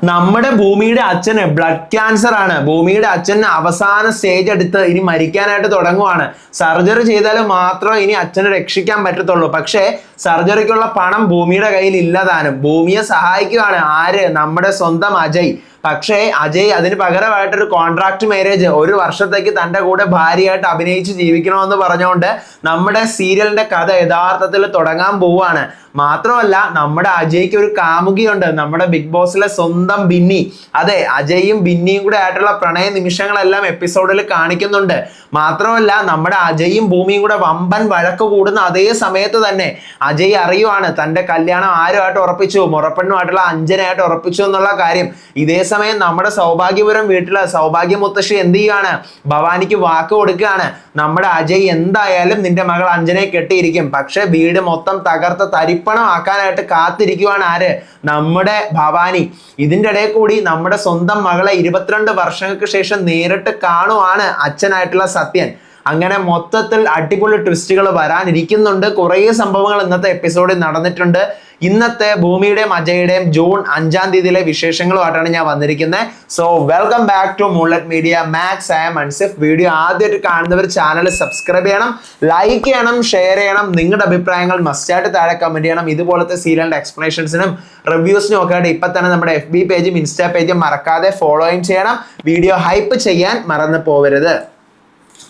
നമ്മുടെ ഭൂമിയുടെ അച്ഛന് ബ്ലഡ് ക്യാൻസർ ആണ്. ഭൂമിയുടെ അച്ഛന് അവസാന സ്റ്റേജ് എടുത്ത് ഇനി മരിക്കാനായിട്ട് തുടങ്ങുവാണ്. സർജറി ചെയ്താൽ മാത്രമേ ഇനി അച്ഛനെ രക്ഷിക്കാൻ പറ്റത്തുള്ളൂ. പക്ഷേ സർജറിക്കുള്ള പണം ഭൂമിയുടെ കയ്യിൽ ഇല്ലതാനും. ഭൂമിയെ സഹായിക്കുകയാണ് ആര്? നമ്മുടെ സ്വന്തം അജയ്. പക്ഷേ അജയ് അതിന് പകരമായിട്ടൊരു കോൺട്രാക്ട് മാരേജ്, 1 വർഷത്തേക്ക് തൻ്റെ കൂടെ ഭാര്യയായിട്ട് അഭിനയിച്ച് ജീവിക്കണമെന്ന് പറഞ്ഞുകൊണ്ട് നമ്മുടെ സീരിയലിന്റെ കഥ യഥാർത്ഥത്തിൽ തുടങ്ങാൻ പോവുകയാണ്. മാത്രമല്ല നമ്മുടെ അജയ്ക്ക് ഒരു കാമുകിയുണ്ട്, നമ്മുടെ ബിഗ് ബോസിലെ സ്വന്തം ബിന്നി. അതെ, അജയും ബിന്നിയും കൂടെ ആയിട്ടുള്ള പ്രണയ നിമിഷങ്ങളെല്ലാം എപ്പിസോഡിൽ കാണിക്കുന്നുണ്ട്. മാത്രമല്ല നമ്മുടെ അജയും ഭൂമിയും കൂടെ വമ്പൻ വഴക്ക് കൂടുന്ന അതേ സമയത്ത് തന്നെ അജയ് അറിയുവാണ് തൻ്റെ കല്യാണം ആരുമായിട്ട് ഉറപ്പിച്ചു, മുറപ്പെണ്ണുമായിട്ടുള്ള അഞ്ജനയായിട്ട് ഉറപ്പിച്ചു എന്നുള്ള കാര്യം. ഇതേ സമയം നമ്മുടെ സൗഭാഗ്യപുരം വീട്ടിലെ സൗഭാഗ്യ മുത്തശ്ശി എന്ത് ചെയ്യുകയാണ്? ഭവാനിക്ക് വാക്ക് കൊടുക്കുകയാണ്, നമ്മുടെ അജയ് എന്തായാലും നിന്റെ മകൾ അഞ്ജനയെ കെട്ടിയിരിക്കും. പക്ഷെ വീട് മൊത്തം തകർത്ത തരിപ്പണം ആക്കാനായിട്ട് കാത്തിരിക്കുവാണ് ആര്? നമ്മുടെ ഭവാനി. ഇതിൻ്റെ ഇടയിൽ കൂടി നമ്മുടെ സ്വന്തം മകളെ 22 വർഷങ്ങൾക്ക് ശേഷം നേരിട്ട് കാണുവാണ് അച്ഛനായിട്ടുള്ള സത്യൻ. അങ്ങനെ മൊത്തത്തിൽ അടിപൊളി ട്വിസ്റ്റുകൾ വരാനിരിക്കുന്നുണ്ട്. കുറേ സംഭവങ്ങൾ ഇന്നത്തെ എപ്പിസോഡിൽ നടന്നിട്ടുണ്ട്. ഇന്നത്തെ ഭൂമിയുടെയും അജയുടെയും ജൂൺ 5-ാം തീയതിയിലെ വിശേഷങ്ങളുമായിട്ടാണ് ഞാൻ വന്നിരിക്കുന്നത്. So welcome back to moonlight media. Max, I am Ansif. Video ആദ്യമായിട്ട് കാണുന്നവർ ചാനൽ സബ്സ്ക്രൈബ് ചെയ്യണം, ലൈക്ക് ചെയ്യണം, ഷെയർ ചെയ്യണം. നിങ്ങളുടെ അഭിപ്രായങ്ങൾ മസ്റ്റായിട്ട് താഴെ കമന്റ് ചെയ്യണം. ഇതുപോലത്തെ സീരിയലിന്റെ എക്സ്പ്ലനേഷൻസിനും റിവ്യൂസിനും ഒക്കെ ആയിട്ട് ഇപ്പം തന്നെ നമ്മുടെ FB പേജും ഇൻസ്റ്റാ പേജും മറക്കാതെ ഫോളോയും ചെയ്യണം. വീഡിയോ ഹൈപ്പ് ചെയ്യാൻ മറന്നു പോകരുത്.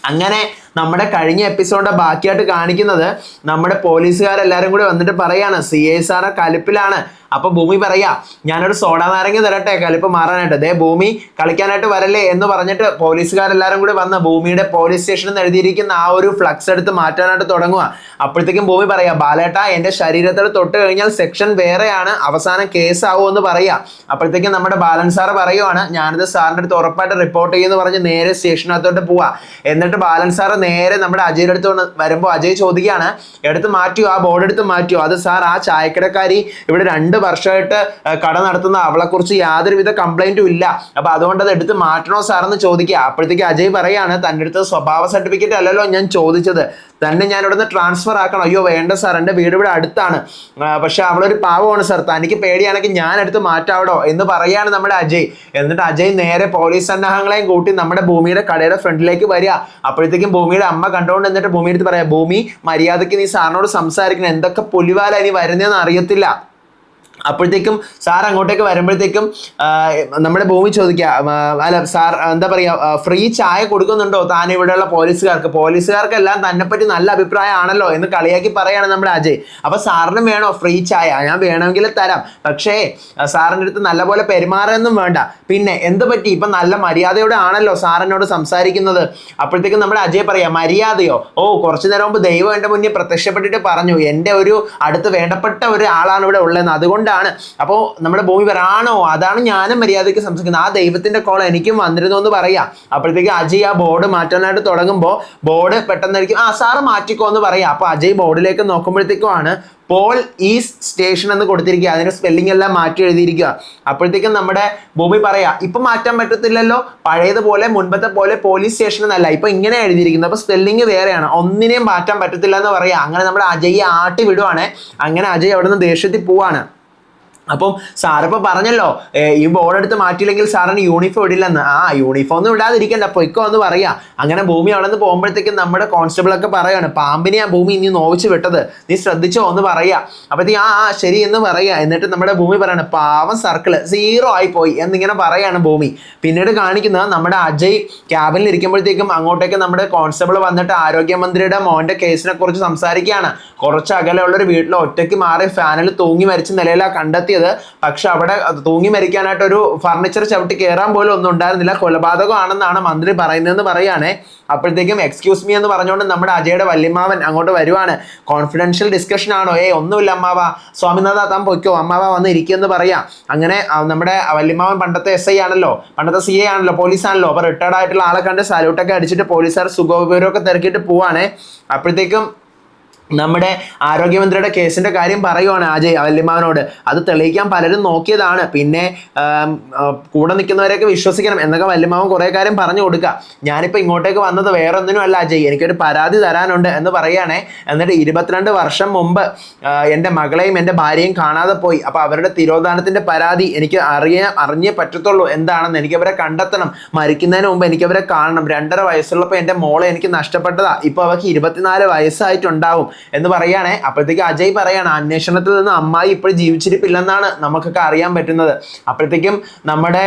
അങ്ങനെ നമ്മുടെ കഴിഞ്ഞ എപ്പിസോഡിന്റെ ബാക്കിയായിട്ട് കാണിക്കുന്നത് നമ്മുടെ പോലീസുകാരെല്ലാരും കൂടി വന്നിട്ട് പറയാണ് CI സാറ് കലിപ്പിലാണ്. അപ്പൊ ഭൂമി പറയാ, ഞാനൊരു സോഡാ നാരങ്ങ തരട്ടെ കലിപ്പ് മാറാനായിട്ട്. ദേ ഭൂമി കളിക്കാനായിട്ട് വരല്ലേ എന്ന് പറഞ്ഞിട്ട് പോലീസുകാരെല്ലാരും കൂടി വന്ന് ഭൂമിയുടെ പോലീസ് സ്റ്റേഷനിൽ എഴുതിയിരിക്കുന്ന ആ ഒരു ഫ്ലക്സ് എടുത്ത് മാറ്റാനായിട്ട് തുടങ്ങുക. അപ്പോഴത്തേക്കും ഭൂമി പറയാ, ബാലേട്ട എന്റെ ശരീരത്തിൽ തൊട്ട് കഴിഞ്ഞാൽ സെക്ഷൻ വേറെയാണ്, അവസാനം കേസ് ആവുമെന്ന് പറയാ. അപ്പോഴത്തേക്കും നമ്മുടെ ബാലൻ സാറ് പറയുവാണ്, ഞാനിത് സാറിന്റെ അടുത്ത് ഉറപ്പായിട്ട് റിപ്പോർട്ട് ചെയ്യുമെന്ന് പറഞ്ഞ് നേരെ സ്റ്റേഷനകത്തോട്ട് പോവാ. എന്നിട്ട് ബാലൻ സാറ് നേരെ നമ്മുടെ അജയുടെ അടുത്ത് വരുമ്പോൾ അജയ് ചോദിക്കുകയാണ്, എടുത്ത് മാറ്റിയോ, ആ ബോർഡ് എടുത്ത് മാറ്റിയോ? അത് സാർ, ആ ചായക്കടക്കാരി ഇവിടെ 2 വർഷമായിട്ട് കട നടത്തുന്ന അവളെ കുറിച്ച് യാതൊരുവിധ കംപ്ലൈന്റും ഇല്ല, അപ്പൊ അതുകൊണ്ട് അത് എടുത്ത് മാറ്റണോ സാറെന്ന് ചോദിക്കുക. അപ്പോഴത്തേക്ക് അജയ് പറയാണ്, തൻ്റെ അടുത്ത് സ്വഭാവ സർട്ടിഫിക്കറ്റ് അല്ലല്ലോ ഞാൻ ചോദിച്ചത്, തന്നെ ഞാൻ ഇവിടെ നിന്ന് ട്രാൻസ്ഫർ ആക്കണം. അയ്യോ വേണ്ട സാർ, എൻ്റെ വീട് ഇവിടെ അടുത്താണ്, പക്ഷെ അവളൊരു പാവമാണ് സാർ, തനിക്ക് പേടിയാണെങ്കിൽ ഞാൻ എടുത്ത് മാറ്റാവിടോ എന്ന് പറയാണ് നമ്മുടെ അജയ്. എന്നിട്ട് അജയ് നേരെ പോലീസ് സന്നാഹങ്ങളെയും കൂട്ടി നമ്മുടെ ഭൂമിയുടെ കടയുടെ ഫ്രണ്ടിലേക്ക് വരിക. അപ്പോഴത്തേക്കും ഭൂമിയുടെ അമ്മ കണ്ടുകൊണ്ട് എന്നിട്ട് ഭൂമിയുടെ അടുത്ത് പറയാം, ഭൂമി മര്യാദയ്ക്ക് നീ സാറിനോട് സംസാരിക്കണം, എന്തൊക്കെ പുലിവാല ഇനി വരുന്നതെന്ന് അറിയത്തില്ല. അപ്പോഴത്തേക്കും സാർ അങ്ങോട്ടേക്ക് വരുമ്പോഴത്തേക്കും നമ്മുടെ ഭൂമി ചോദിക്കുക, അല്ല സാർ എന്താ പറയുക, ഫ്രീ ചായ കൊടുക്കുന്നുണ്ടോ താൻ ഇവിടെയുള്ള പോലീസുകാർക്ക്? പോലീസുകാർക്കെല്ലാം തന്നെപ്പറ്റി നല്ല അഭിപ്രായമാണല്ലോ എന്ന് കളിയാക്കി പറയാണ് നമ്മുടെ അജയ്. അപ്പൊ സാറിനും വേണോ ഫ്രീ ചായ? ഞാൻ വേണമെങ്കിൽ തരാം, പക്ഷേ സാറിൻ്റെ അടുത്ത് നല്ലപോലെ പെരുമാറൊന്നും വേണ്ട. പിന്നെ എന്ത് പറ്റി, ഇപ്പൊ നല്ല മര്യാദയോടെ ആണല്ലോ സാറിനോട് സംസാരിക്കുന്നത്. അപ്പോഴത്തേക്കും നമ്മുടെ അജയ് പറയാ, മര്യാദയോ? ഓ, കുറച്ചു നേരം മുമ്പ് ദൈവം എൻ്റെ മുന്നിൽ പ്രത്യക്ഷപ്പെട്ടിട്ട് പറഞ്ഞു എൻ്റെ ഒരു അടുത്ത് വേണ്ടപ്പെട്ട ഒരു ആളാണ് ഇവിടെ ഉള്ളതെന്ന്, അതുകൊണ്ടാണ്. അപ്പോൾ നമ്മുടെ ഭൂമി പറയാണോ, അതാണ് ഞാനും മര്യാദയ്ക്ക് സംസാരിക്കുന്നത്, ആ ദൈവത്തിന്റെ കോൾ എനിക്കും വന്നിരുന്നു എന്ന് പറയാം. അപ്പോഴത്തേക്ക് അജയ് ആ ബോർഡ് മാറ്റാനായിട്ട് തുടങ്ങുമ്പോൾ ബോർഡ് പെട്ടെന്നായിരിക്കും, ആ സാറ് മാറ്റിക്കോ എന്ന് പറയാം. അപ്പൊ അജയ് ബോർഡിലേക്ക് നോക്കുമ്പോഴത്തേക്കുമാണ് പോൾ ഈസ്റ്റ് സ്റ്റേഷൻ എന്ന് കൊടുത്തിരിക്കുക, അതിന്റെ സ്പെല്ലിംഗ് എല്ലാം മാറ്റി എഴുതിയിരിക്കുക. അപ്പോഴത്തേക്കും നമ്മുടെ ഭൂമി പറയാ, ഇപ്പൊ മാറ്റാൻ പറ്റത്തില്ലല്ലോ, പഴയതുപോലെ മുൻപത്തെ പോലെ പോലീസ് സ്റ്റേഷൻ എന്നല്ല, ഇപ്പൊ ഇങ്ങനെ എഴുതിയിരിക്കുന്നത്, അപ്പൊ സ്പെല്ലിംഗ് വേറെയാണ്, ഒന്നിനെയും മാറ്റാൻ പറ്റത്തില്ല എന്ന് പറയാം. അങ്ങനെ നമ്മുടെ അജയ് ആട്ടി വിടുവാണ്. അങ്ങനെ അജയ് അവിടെ നിന്ന് ദേഷ്യത്തിൽ പോവാണ്. അപ്പം സാറിപ്പോൾ പറഞ്ഞല്ലോ ഈ ബോർഡ് എടുത്ത് മാറ്റിയില്ലെങ്കിൽ സാറിന് യൂണിഫോം ഇടില്ലെന്ന്. ആ യൂണിഫോം ഒന്നും ഇടാതിരിക്കണ്ട, പൊയ്ക്കോ എന്ന് പറയാം. അങ്ങനെ ഭൂമി അവിടെ നിന്ന് പോകുമ്പോഴത്തേക്കും നമ്മുടെ കോൺസ്റ്റബിളൊക്കെ പറയാണ്, പാമ്പിനെയാ ഭൂമി ഇനി നോവിച്ച് വിട്ടത്, നീ ശ്രദ്ധിച്ചോ എന്ന് പറയാ. അപ്പോഴത്തേക്ക് ആ ശരി എന്ന് പറയാ. എന്നിട്ട് നമ്മുടെ ഭൂമി പറയാണ്, പാവം സർക്കിള് 0 ആയിപ്പോയി എന്നിങ്ങനെ പറയാണ് ഭൂമി. പിന്നീട് കാണിക്കുന്നത് നമ്മുടെ അജയ് ക്യാബിനിൽ ഇരിക്കുമ്പോഴത്തേക്കും അങ്ങോട്ടേക്ക് നമ്മുടെ കോൺസ്റ്റബിൾ വന്നിട്ട് ആരോഗ്യമന്ത്രിയുടെ മോന്റെ കേസിനെ കുറിച്ച് സംസാരിക്കുകയാണ്. കുറച്ച് അകലെയുള്ളൊരു വീട്ടിൽ ഒറ്റയ്ക്ക് മാറി ഫാനിൽ തൂങ്ങി മരിച്ച നിലയിലാണ് കണ്ടെത്തിയത്. പക്ഷെ അവിടെ തൂങ്ങി മരിക്കാനായിട്ട് ഒരു ഫർണിച്ചർ ചവിട്ടി കയറാൻ പോലും ഒന്നും ഉണ്ടായിരുന്നില്ല, കൊലപാതകമാണെന്നാണ് മന്ത്രി പറയുന്നതെന്ന് പറയുകയാണെ. അപ്പോഴത്തേക്കും എക്സ്ക്യൂസ് മീ എന്ന് പറഞ്ഞുകൊണ്ട് നമ്മുടെ അജയുടെ വല്യമ്മാവൻ അങ്ങോട്ട് വരുവാണ്. കോൺഫിഡൻഷ്യൽ ഡിസ്കഷൻ ആണോ? ഒന്നുമില്ല അമ്മാവ, സ്വാമിനാഥ താൻ പൊയ്ക്കോ, അമ്മാവ വന്ന് ഇരിക്കുമെന്ന് പറയാം. അങ്ങനെ നമ്മുടെ വല്യമ്മാവൻ പണ്ടത്തെ SI ആണല്ലോ, പണ്ടത്തെ CI ആണല്ലോ, പോലീസാണല്ലോ. അപ്പൊ റിട്ടയർഡ് ആയിട്ടുള്ള ആളെ കണ്ട് സല്യൂട്ടൊക്കെ അടിച്ചിട്ട് പോലീസുകാർ സുഖവിവരമൊക്കെ തിരക്കിയിട്ട് പോവാണ്. അപ്പോഴത്തേക്കും നമ്മുടെ ആരോഗ്യമന്ത്രിയുടെ കേസിന്റെ കാര്യം പറയുവാണ് അജയ് വല്യമ്മാവനോട്. അത് തെളിയിക്കാൻ പലരും നോക്കിയതാണ്, പിന്നെ കൂടെ നിൽക്കുന്നവരെയൊക്കെ വിശ്വസിക്കണം എന്നൊക്കെ വല്യമ്മാവൻ കുറെ കാര്യം പറഞ്ഞു കൊടുക്കുക. ഞാനിപ്പോൾ ഇങ്ങോട്ടേക്ക് വന്നത് വേറെ ഒന്നിനും അല്ല അജയ്, എനിക്കൊരു പരാതി തരാനുണ്ട് എന്ന് പറയുകയാണേ. എന്നിട്ട് 22 വർഷം മുമ്പ് എൻ്റെ മകളെയും എൻ്റെ ഭാര്യയും കാണാതെ പോയി. അപ്പോൾ അവരുടെ തിരോധാനത്തിന്റെ പരാതി എനിക്ക് അറിഞ്ഞേ പറ്റത്തുള്ളൂ എന്താണെന്ന്. എനിക്ക് അവരെ കണ്ടെത്തണം, മരിക്കുന്നതിന് മുമ്പ് എനിക്ക് അവരെ കാണണം. 2.5 വയസ്സുള്ളപ്പോൾ എൻ്റെ മോളെ എനിക്ക് നഷ്ടപ്പെട്ടതാ. ഇപ്പോൾ അവർക്ക് 24 വയസ്സായിട്ടുണ്ടാവും എന്ന് പറയുകയാണെ. അപ്പോഴത്തേക്ക് അജയ് പറയാണ് അന്വേഷണത്തിൽ നിന്ന് അമ്മായി ഇപ്പോഴും ജീവിച്ചിരിപ്പില്ലെന്നാണ് നമുക്കൊക്കെ അറിയാൻ പറ്റുന്നത്. അപ്പോഴത്തേക്കും നമ്മുടെ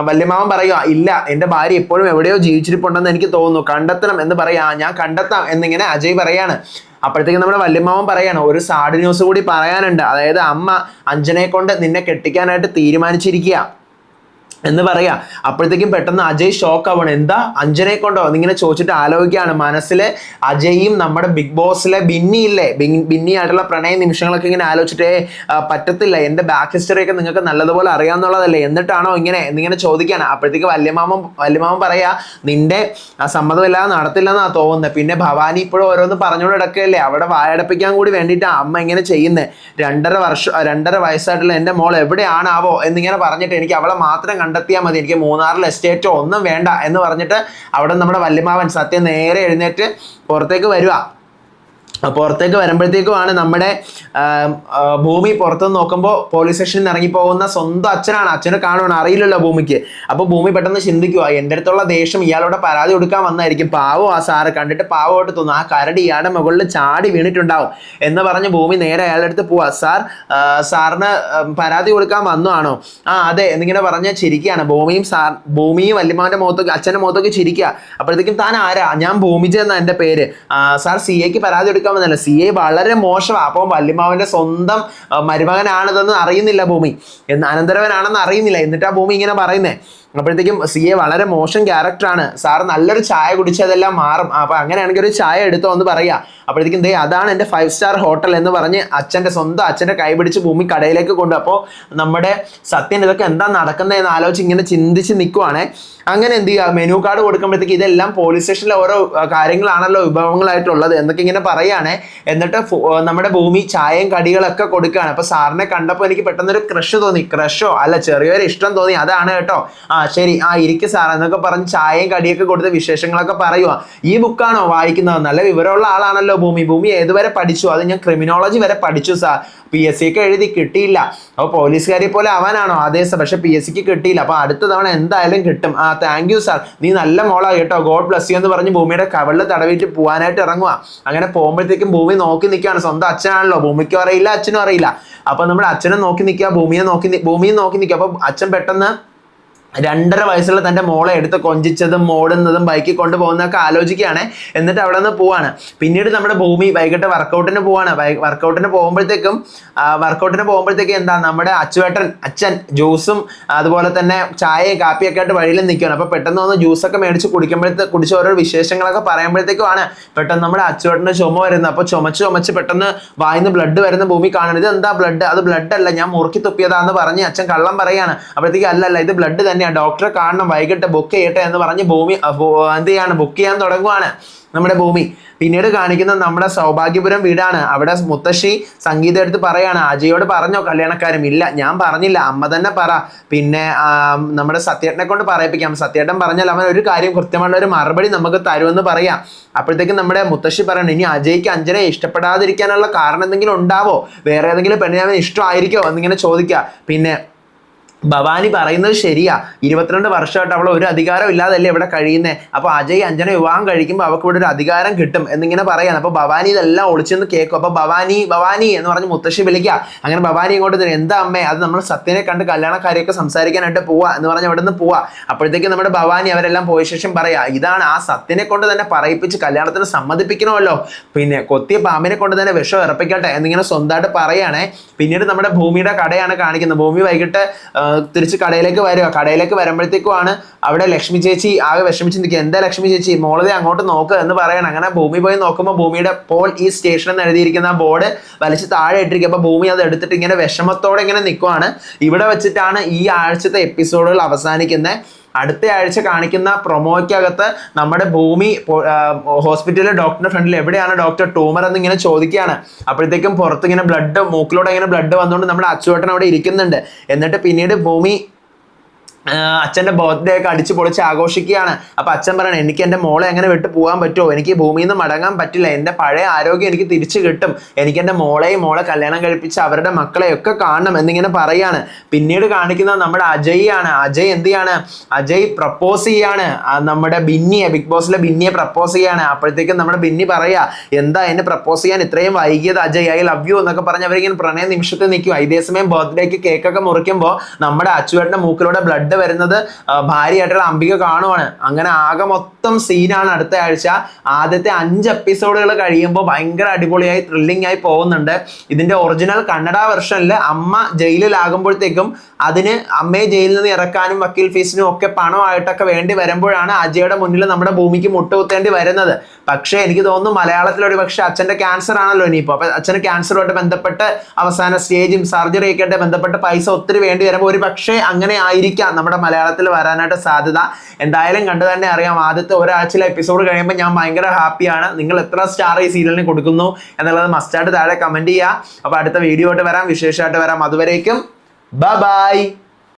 വല്യമാവൻ പറയുക ഇല്ല, എൻ്റെ ഭാര്യ ഇപ്പോഴും എവിടെയോ ജീവിച്ചിരിപ്പുണ്ടെന്ന് എനിക്ക് തോന്നുന്നു, കണ്ടെത്തണം എന്ന് പറയാ. ഞാൻ കണ്ടെത്താം എന്നിങ്ങനെ അജയ് പറയാണ്. അപ്പോഴത്തേക്കും നമ്മുടെ വല്യമാവൻ പറയാണ് ഒരു സാഡ് ന്യൂസ് കൂടി പറയാനുണ്ട്. അതായത് അമ്മ അഞ്ജനയെ കൊണ്ട് നിന്നെ കെട്ടിക്കാനായിട്ട് തീരുമാനിച്ചിരിക്കുക എന്ന് പറയാ. അപ്പോഴത്തേക്കും പെട്ടെന്ന് അജയ് ഷോക്ക് ആവണം. എന്താ അഞ്ജനയെ കൊണ്ടോ എന്നിങ്ങനെ ചോദിച്ചിട്ട് ആലോചിക്കുകയാണ്. മനസ്സിൽ അജയും നമ്മുടെ ബിഗ് ബോസിലെ ബിന്നിയില്ലേ, ബിന്നിയായിട്ടുള്ള പ്രണയ നിമിഷങ്ങളൊക്കെ ഇങ്ങനെ ആലോചിച്ചിട്ടേ പറ്റത്തില്ല, എൻ്റെ ബാക്ക് ഹിസ്റ്ററി ഒക്കെ നിങ്ങൾക്ക് നല്ലതുപോലെ അറിയാവുന്നുള്ളതല്ലേ, എന്നിട്ടാണോ എന്നിങ്ങനെ ചോദിക്കുകയാണ്. അപ്പോഴത്തേക്ക് വല്യമാമൻ പറയാ നിന്റെ സമ്മതമില്ലാതെ നടത്തില്ലെന്നാ തോന്നുന്നത്. പിന്നെ ഭവാനി ഇപ്പോഴും ഓരോന്ന് പറഞ്ഞുകൊണ്ട് കിടക്കുകയല്ലേ, അവിടെ വായടപ്പിക്കാൻ കൂടി വേണ്ടിയിട്ടാണ് അമ്മ ഇങ്ങനെ ചെയ്യുന്നത്. 2.5 വയസ്സായിട്ടുള്ള എൻ്റെ മോൾ എവിടെയാണാവോ എന്നിങ്ങനെ പറഞ്ഞിട്ട് എനിക്ക് അവളെ മാത്രം കണ്ടെത്തിയാൽ മതി, എനിക്ക് മൂന്നാറിൽ എസ്റ്റേറ്റോ ഒന്നും വേണ്ട എന്ന് പറഞ്ഞിട്ട് അവിടെ നമ്മുടെ വല്യമാവൻ സത്യം നേരെ എഴുന്നേറ്റ് പുറത്തേക്ക് വരിക. പുറത്തേക്ക് വരുമ്പോഴത്തേക്കുമാണ് നമ്മുടെ ഭൂമി പുറത്തുനിന്ന് നോക്കുമ്പോൾ പോലീസ് സ്റ്റേഷനിൽ ഇറങ്ങിപ്പോകുന്ന സ്വന്തം അച്ഛനാണ്. അച്ഛനെ കാണുവാണ്, അറിയില്ലല്ലോ ഭൂമിക്ക്. അപ്പോൾ ഭൂമി പെട്ടെന്ന് ചിന്തിക്കുക എൻ്റെ അടുത്തുള്ള ദേഷ്യം ഇയാളോട് പരാതി കൊടുക്കാൻ വന്നായിരിക്കും, പാവം ആ സാറ് കണ്ടിട്ട് പാവമായിട്ട് തോന്നുന്നു, ആ കരടി ഇയാളുടെ മുകളിൽ ചാടി വീണിട്ടുണ്ടാവും എന്ന് പറഞ്ഞ് ഭൂമി നേരെ അയാളുടെ അടുത്ത് പോവാ. സാറിന് പരാതി കൊടുക്കാൻ വന്നതാണോ? ആ അതെ എന്നിങ്ങനെ പറഞ്ഞ് ചിരിക്കുകയാണ്. ഭൂമിയും വല്യമാവൻ്റെ മുഖത്തേക്ക് അച്ഛൻ്റെ മുഖത്തേക്ക് ചിരിക്കുക. അപ്പോഴത്തേക്കും താൻ ആരാ? ഞാൻ ഭൂമിജ എന്നാ എൻ്റെ പേര്. സാർ CAക്ക് പരാതി എടുക്കാൻ വന്നല്ല, CA വളരെ മോശമാണ്. അപ്പോൾ വല്യമാവന്റെ സ്വന്തം മരുമകനാണിതെന്ന് അറിയുന്നില്ല ഭൂമി, അനന്തരവനാണെന്ന് അറിയുന്നില്ല. എന്നിട്ടാ ഭൂമി ഇങ്ങനെ പറയുന്നേ. അപ്പോഴത്തേക്കും CA വളരെ മോശം ക്യാരക്ടറാണ്, സാർ നല്ലൊരു ചായ കുടിച്ചതെല്ലാം മാറും, അപ്പൊ അങ്ങനെയാണെങ്കിൽ ഒരു ചായ എടുത്തോ എന്ന് പറയാ. അപ്പോഴത്തേക്കും ദേ അതാണ് എൻ്റെ 5 സ്റ്റാർ ഹോട്ടൽ എന്ന് പറഞ്ഞ് സ്വന്തം അച്ഛൻ്റെ കൈ പിടിച്ച് ഭൂമി കടയിലേക്ക് കൊണ്ടു. അപ്പോൾ നമ്മുടെ സത്യൻ ഇതൊക്കെ എന്താ നടക്കുന്നതെന്ന് ആലോചിച്ച് ഇങ്ങനെ ചിന്തിച്ച് നിൽക്കുവാണേ. അങ്ങനെ എന്ത് ചെയ്യുക, മെനു കാർഡ് കൊടുക്കുമ്പോഴത്തേക്ക് ഇതെല്ലാം പോലീസ് സ്റ്റേഷനിലെ ഓരോ കാര്യങ്ങളാണല്ലോ വിഭവങ്ങളായിട്ടുള്ളത് എന്നൊക്കെ ഇങ്ങനെ പറയുകയാണേ. എന്നിട്ട് നമ്മുടെ ഭൂമി ചായയും കടികളൊക്കെ കൊടുക്കുകയാണ്. അപ്പോൾ സാറിനെ കണ്ടപ്പോൾ എനിക്ക് പെട്ടെന്നൊരു ക്രഷ് തോന്നി, ക്രഷോ അല്ല ചെറിയൊരു ഇഷ്ടം തോന്നി, അതാണ് കേട്ടോ. ശരി ഇരിക്കും സാർ എന്നൊക്കെ പറഞ്ഞ് ചായയും കടിയൊക്കെ കൊടുത്ത് വിശേഷങ്ങളൊക്കെ പറയുക. ഈ ബുക്കാണോ വായിക്കുന്നത്? നല്ല വിവരമുള്ള ആളാണല്ലോ ഭൂമി ഏതുവരെ പഠിച്ചു? അത് ഞാൻ ക്രിമിനോളജി വരെ പഠിച്ചു സാർ, PSC ഒക്കെ എഴുതി കിട്ടിയില്ല. അപ്പോൾ പോലീസുകാരെ പോലെ ആവാനാണോ ആദേശം, പക്ഷെ PSCക്ക് കിട്ടിയില്ല, അപ്പൊ അടുത്ത തവണ എന്തായാലും കിട്ടും. താങ്ക് യു സാർ, നീ നല്ല മോളാ കേട്ടോ, ഗോഡ് ബ്ലസ് യു എന്ന് പറഞ്ഞ് ഭൂമിയുടെ കവളിൽ തടവിട്ട് പോകാനായിട്ട് ഇറങ്ങുക. അങ്ങനെ പോകുമ്പോഴത്തേക്കും ഭൂമി നോക്കി നിൽക്കുകയാണ്. സ്വന്തം അച്ഛനാണല്ലോ, ഭൂമിക്കും അറിയില്ല അച്ഛനും അറിയില്ല. അപ്പൊ നമ്മുടെ അച്ഛനെ നോക്കി നിൽക്കുക, ഭൂമിയും നോക്കി നിൽക്കുക. അപ്പൊ അച്ഛൻ പെട്ടെന്ന് 2.5 വയസ്സുള്ള തൻ്റെ മോളെ എടുത്ത് കൊഞ്ചിച്ചതും മോടുന്നതും ബൈക്കിൽ കൊണ്ടുപോകുന്നതൊക്കെ ആലോചിക്കുകയാണ്. എന്നിട്ട് അവിടെ നിന്ന് പോവാണ്. പിന്നീട് നമ്മുടെ ഭൂമി വൈകിട്ട് വർക്കൗട്ടിന് പോവാണ്. വർക്കൗട്ടിന് പോകുമ്പോഴത്തേക്ക് എന്താ നമ്മുടെ അച്ഛൻ ജ്യൂസും അതുപോലെ തന്നെ ചായയും കാപ്പിയൊക്കെ ആയിട്ട് വഴിയിൽ നിൽക്കുകയാണ്. അപ്പോൾ പെട്ടെന്ന് ഒന്ന് ജ്യൂസൊക്കെ മേടിച്ച് കുടിച്ച ഓരോ വിശേഷങ്ങളൊക്കെ പറയുമ്പോഴത്തേക്കുമാണ് പെട്ടെന്ന് നമ്മുടെ അച്ചുവേട്ടന് ചുമ വരുന്നത്. അപ്പോൾ ചുമച്ച് പെട്ടെന്ന് വായിന്ന് ബ്ലഡ് വരുന്ന ഭൂമി കാണുന്നത്. ഇത് എന്താ ബ്ലഡ്? അത് ബ്ലഡ് അല്ല, ഞാൻ മുറുക്കി തുപ്പിയതാന്ന് പറഞ്ഞ് അച്ഛൻ കള്ളം പറയാണ്. അപ്പോഴത്തേക്ക് അല്ലല്ല ഇത് ബ്ലഡ് തന്നെ, ഡോക്ടറെ കാണണം, വൈകിട്ട് ബുക്ക് ചെയ്യട്ടെ എന്ന് പറഞ്ഞ് ഭൂമി എന്ത് ചെയ്യാണ്, ബുക്ക് ചെയ്യാൻ തുടങ്ങുവാണ് നമ്മുടെ ഭൂമി. പിന്നീട് കാണിക്കുന്നത് നമ്മുടെ സൗഭാഗ്യപുരം വീടാണ്. അവിടെ മുത്തശ്ശി സംഗീത എടുത്ത് പറയാണ്, അജയോട് പറഞ്ഞോ കല്യാണക്കാരും? ഇല്ല ഞാൻ പറഞ്ഞില്ല, അമ്മ തന്നെ പറ. പിന്നെ നമ്മുടെ സത്യേട്ടനെ കൊണ്ട് പറയിപ്പിക്കാം, സത്യേട്ടൻ പറഞ്ഞാൽ അവൻ ഒരു കാര്യം കൃത്യമായുള്ള ഒരു മറുപടി നമുക്ക് തരുമെന്ന് പറയാം. അപ്പോഴത്തേക്കും നമ്മുടെ മുത്തശ്ശി പറയണം, ഇനി അജയ്ക്ക് അഞ്ജനെ ഇഷ്ടപ്പെടാതിരിക്കാനുള്ള കാരണം എന്തെങ്കിലും ഉണ്ടാവോ? വേറെ ഏതെങ്കിലും പെണ്ണിനെ അവൻ ഇഷ്ടമായിരിക്കോ എന്നിങ്ങനെ ചോദിക്കുക. പിന്നെ ഭവാനി പറയുന്നത് ശരിയാ, 22 വർഷമായിട്ട് അവൾ ഒരു അധികാരം ഇല്ലാതല്ലേ ഇവിടെ കഴിയുന്നത്. അപ്പോൾ അജയ് അഞ്ജന വിവാഹം കഴിക്കുമ്പോൾ അവൾക്ക് ഇവിടെ ഒരു അധികാരം കിട്ടും എന്നിങ്ങനെ പറയാണ്. അപ്പോൾ ഭവാനി ഇതെല്ലാം ഒളിച്ചെന്ന് കേൾക്കും. അപ്പോൾ ഭവാനി എന്ന് പറഞ്ഞ് മുത്തശ്ശി വിളിക്കുക. അങ്ങനെ ഭവാനി ഇങ്ങോട്ട് തരും. എന്താ അമ്മേ? അത് നമ്മൾ സത്യനെ കണ്ട് കല്യാണക്കാരെയൊക്കെ സംസാരിക്കാനായിട്ട് പോവാ എന്ന് പറഞ്ഞ് അവിടെ നിന്ന് പോവാ. അപ്പോഴത്തേക്കും നമ്മുടെ ഭവാനി അവരെല്ലാം പോയ ശേഷം പറയാ, ഇതാണ് ആ സത്യനെ കൊണ്ട് തന്നെ പറയിപ്പിച്ച് കല്യാണത്തിന് സമ്മതിപ്പിക്കണമല്ലോ, പിന്നെ കൊത്തിയ പാമ്പിനെ കൊണ്ട് തന്നെ വിഷം ഇറപ്പിക്കട്ടെ എന്നിങ്ങനെ സ്വന്തമായിട്ട് പറയുകയാണേ. പിന്നീട് നമ്മുടെ ഭൂമിയുടെ കടയാണ് കാണിക്കുന്നത്. ഭൂമി വൈകിട്ട് തിരിച്ച് കടയിലേക്ക് വരുമ്പോഴത്തേക്കുമാണ് അവിടെ ലക്ഷ്മി ചേച്ചി ആകെ വിഷമിച്ച് നിൽക്കുക. എന്താ ലക്ഷ്മി ചേച്ചി, മോളെ അങ്ങോട്ട് നോക്ക് എന്ന് പറയണം. അങ്ങനെ ഭൂമി പോയി നോക്കുമ്പോൾ ഭൂമിയുടെ പോൾ ഈ സ്റ്റേഷൻ എന്ന് എഴുതിയിരിക്കുന്ന ആ ബോർഡ് വലിച്ച് താഴെ ഇട്ടിരിക്കുക. അപ്പോൾ ഭൂമി അത് എടുത്തിട്ട് ഇങ്ങനെ വിഷമത്തോടെ ഇങ്ങനെ നിൽക്കുവാണ്. ഇവിടെ വെച്ചിട്ടാണ് ഈ ആഴ്ചത്തെ എപ്പിസോഡുകൾ അവസാനിക്കുന്നത്. അടുത്ത ആഴ്ച കാണിക്കുന്ന പ്രൊമോയ്ക്കകത്ത് നമ്മുടെ ഭൂമി ഹോസ്പിറ്റലിലെ ഡോക്ടറിന്റെ ഫ്രണ്ടിൽ എവിടെയാണ് ഡോക്ടർ ട്യൂമർ എന്ന് ഇങ്ങനെ ചോദിക്കുകയാണ്. അപ്പോഴത്തേക്കും പുറത്ത് ഇങ്ങനെ ബ്ലഡ്, മൂക്കിലൂടെ ഇങ്ങനെ ബ്ലഡ് വന്നുകൊണ്ട് നമ്മുടെ അച്ചുവേട്ടൻ അവിടെ ഇരിക്കുന്നുണ്ട്. എന്നിട്ട് പിന്നീട് ഭൂമി അച്ഛൻ്റെ ബർത്ത്ഡേ ഒക്കെ അടിച്ച് പൊളിച്ച് ആഘോഷിക്കുകയാണ്. അപ്പൊ അച്ഛൻ പറയണം, എനിക്ക് എൻ്റെ മോളെ എങ്ങനെ വിട്ട് പോകാൻ പറ്റുമോ, എനിക്ക് ഭൂമിയിൽ നിന്ന് മടങ്ങാൻ പറ്റില്ല, എൻ്റെ പഴയ ആരോഗ്യം എനിക്ക് തിരിച്ചു കിട്ടും, എനിക്ക് എൻ്റെ മോളെ കല്യാണം കഴിപ്പിച്ച് അവരുടെ മക്കളെയൊക്കെ കാണണം എന്നിങ്ങനെ പറയാണ്. പിന്നീട് കാണിക്കുന്നത് നമ്മുടെ അജയ് ആണ്. അജയ് എന്ത് ചെയ്യാണ്, അജയ് പ്രപ്പോസ് ചെയ്യാണ് നമ്മുടെ ബിന്നിയെ, ബിഗ് ബോസിലെ ബിന്നിയെ പ്രപ്പോസ് ചെയ്യാണ്. അപ്പോഴത്തേക്കും നമ്മുടെ ബിന്നി പറയാ, എന്താ എന്നെ പ്രപ്പോസ് ചെയ്യാൻ ഇത്രയും വൈകിയത് അജയ്, ഐ ലവ് യു എന്നൊക്കെ പറഞ്ഞ് അവരിങ്ങനെ പ്രണയ നിമിഷത്തിൽ നിൽക്കും. ഇതേസമയം ബർത്ത്ഡേക്ക് കേക്കൊക്കെ മുറിക്കുമ്പോൾ നമ്മുടെ അച്ചുവേട്ടൻ്റെ മൂക്കിലൂടെ ബ്ലഡ് വരുന്നത് ഭാര്യയായിട്ടുള്ള അംബിക കാണുവാണ്. അങ്ങനെ ആകെ മൊത്തം സീനാണ് അടുത്ത ആഴ്ച. ആദ്യത്തെ 5 എപ്പിസോഡുകൾ കഴിയുമ്പോൾ ഭയങ്കര അടിപൊളിയായി ത്രില്ലിംഗ് ആയി പോകുന്നുണ്ട്. ഇതിന്റെ ഒറിജിനൽ കന്നഡ വെർഷനിൽ അമ്മ ജയിലിലാകുമ്പോഴത്തേക്കും അതിന് അമ്മയെ ജയിലിൽ നിന്ന് ഇറക്കാനും വക്കീൽ ഫീസിനും ഒക്കെ പണമായിട്ടൊക്കെ വേണ്ടി വരുമ്പോഴാണ് അജയുടെ മുന്നിൽ നമ്മുടെ ഭൂമിക്ക് മുട്ടുകുത്തേണ്ടി വരുന്നത്. പക്ഷേ എനിക്ക് തോന്നുന്നു മലയാളത്തിൽ ഒരു പക്ഷേ അച്ഛൻ്റെ ക്യാൻസർ ആണല്ലോ ഇനിയിപ്പോൾ. അപ്പം അച്ഛന് ക്യാൻസറുമായിട്ട് ബന്ധപ്പെട്ട് അവസാന സ്റ്റേജും സർജറി ഒക്കെ ആയിട്ട് ബന്ധപ്പെട്ട് പൈസ ഒത്തിരി വേണ്ടി വരുമ്പോൾ ഒരു പക്ഷേ അങ്ങനെ ആയിരിക്കാം നമ്മുടെ മലയാളത്തിൽ വരാനായിട്ട് സാധ്യത. എന്തായാലും കണ്ടു തന്നെ അറിയാം, ആദ്യത്തെ ഒരാഴ്ചയിലെ എപ്പിസോഡ് കഴിയുമ്പോൾ ഞാൻ ഭയങ്കര ഹാപ്പിയാണ്. നിങ്ങൾ എത്ര സ്റ്റാർ ഈ സീരിയലിന് കൊടുക്കുന്നു എന്നുള്ളത് മസ്റ്റായിട്ട് താഴെ കമന്റ് ചെയ്യുക. അപ്പോൾ അടുത്ത വീഡിയോ ആയിട്ട് വരാം, വിശേഷമായിട്ട് വരാം. അതുവരേക്കും ബൈ.